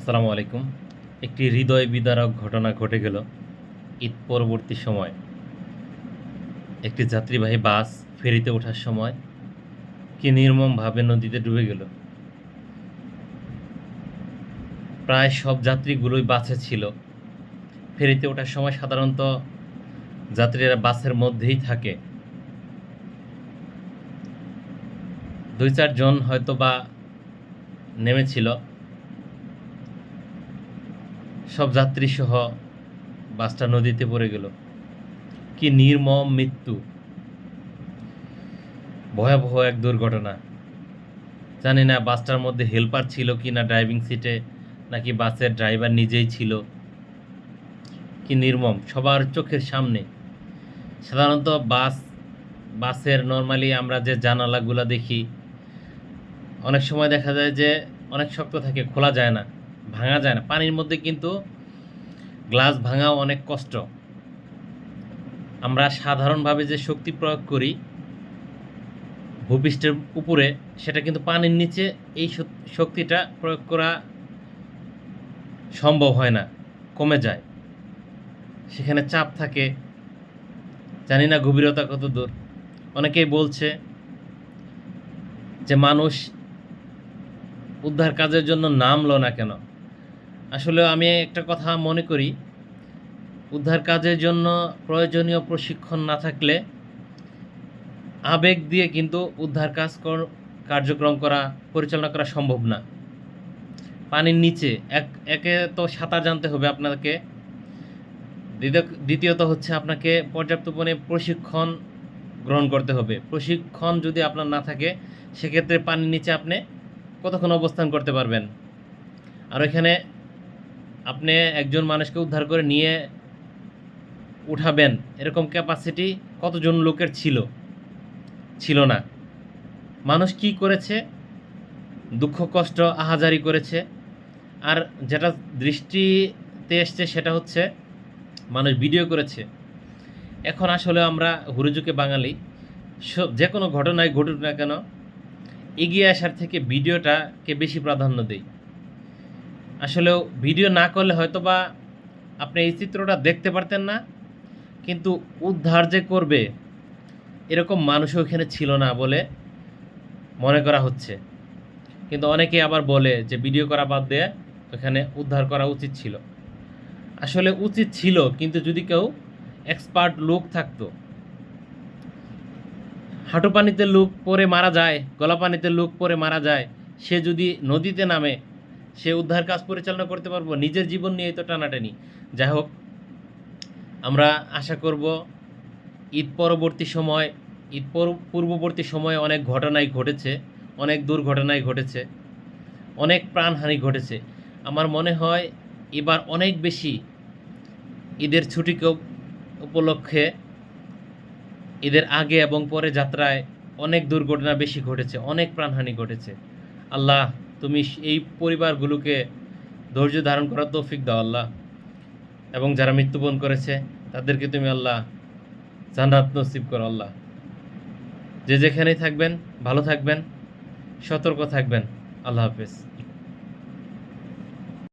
আসসালামু আলাইকুম। একটি হৃদয় বিদারক ঘটনা ঘটে গেল ঈদ পরবর্তী সময়। একটি যাত্রীবাহী বাস ফেরিতে ওঠার সময় কি নির্মমভাবে নদীতে ডুবে গেল। প্রায় সব যাত্রীগুলোই বাসে ছিল। ফেরিতে ওঠার সময় সাধারণত যাত্রীরা বাসের মধ্যেই থাকে। 2-4 জন হয়তো বা নেমেছিল। সব যাত্রীসহ বাসটা নদীতে পড়ে গেল। কি নির্মম মৃত্যু! ভয়াবহ এক দুর্ঘটনা। জানি না বাসটার মধ্যে হেল্পার ছিল কি না ড্রাইভিং সিটে, নাকি বাসের ড্রাইভার নিজেই ছিল। কি নির্মম, সবার চোখের সামনে। সাধারণত বাসের নর্মালি আমরা যে জানালাগুলো দেখি, অনেক সময় দেখা যায় যে অনেক শক্ত থাকে, খোলা যায় না, ভাঙা যায় না। পানির মধ্যে কিন্তু গ্লাস ভাঙাও অনেক কষ্ট। আমরা সাধারণভাবে যে শক্তি প্রয়োগ করি ভূপৃষ্ঠের উপরে, সেটা কিন্তু পানির নিচে এই শক্তিটা প্রয়োগ করা সম্ভব হয় না, কমে যায়। সেখানে চাপ থাকে, জানি না গভীরতা কত দূর। অনেকেই বলছে যে মানুষ উদ্ধার কাজের জন্য নামলো না কেন। আসলে আমি একটা কথা মনে করি, উদ্ধার কাজের জন্য প্রয়োজনীয় প্রশিক্ষণ না থাকলে আবেগ দিয়ে কিন্তু উদ্ধার কার্যক্রম পরিচালনা করা সম্ভব না। পানির নিচে একে তো সাঁতার জানতে হবে আপনাকে, দ্বিতীয়ত হচ্ছে আপনাকে পর্যাপ্ত পরিমাণে প্রশিক্ষণ গ্রহণ করতে হবে। প্রশিক্ষণ যদি আপনার না থাকে, সেক্ষেত্রে পানির নিচে আপনি কতক্ষণ অবস্থান করতে পারবেন। আর এখানে আপনি একজন মানুষকে উদ্ধার করে নিয়ে উঠাবেন, এরকম ক্যাপাসিটি কতজন লোকের ছিল না। মানুষ কি করেছে, দুঃখ কষ্ট আহাজারি করেছে। আর যেটা দৃষ্টিতে এসছে সেটা হচ্ছে মানুষ ভিডিও করেছে। এখন আসলে আমরা হুরুজুকে বাঙালি, যে কোনো ঘটনায় ঘটুক না কেন, এগিয়ে আসার থেকে ভিডিওটাকে বেশি প্রাধান্য দেই। আসলেও ভিডিও না করলে হয়তো বা আপনি এই চিত্রটা দেখতে পারতেন না, কিন্তু উদ্ধার যে করবে এরকম মানুষও ওখানে ছিল না বলে মনে করা হচ্ছে। কিন্তু অনেকে আবার বলে যে ভিডিও করা বাদ দিয়ে ওখানে উদ্ধার করা উচিত ছিল। আসলে উচিত ছিল, কিন্তু যদি কেউ এক্সপার্ট লোক থাকতো। হাঁটু পানিতে লোক পরে মারা যায়, গলা পানিতে লোক পরে মারা যায়, সে যদি নদীতে নামে সে উদ্ধার কাজ পরিচালনা করতে পারবো? নিজের জীবন নিয়েই তো টানাটানি। যাই হোক, আমরা আশা করব ঈদ পূর্ববর্তী সময়ে অনেক ঘটনাই ঘটেছে, অনেক দুর্ঘটনাই ঘটেছে, অনেক প্রাণহানি ঘটেছে। আমার মনে হয় এবার অনেক বেশি ঈদের ছুটিকে উপলক্ষে, ঈদের আগে এবং পরে যাত্রায় অনেক দুর্ঘটনা বেশি ঘটেছে, অনেক প্রাণহানি ঘটেছে। আল্লাহ, তুমি এই পরিবারগুলোকে ধৈর্য ধারণ করার তৌফিক দাও আল্লাহ, এবং যারা মৃত্যুবরণ করেছে তাদেরকে তুমি আল্লাহ জান্নাত নসিব করো আল্লাহ। যে যেখানেই থাকবেন ভালো থাকবেন, সতর্ক থাকবেন। আল্লাহ হাফেজ।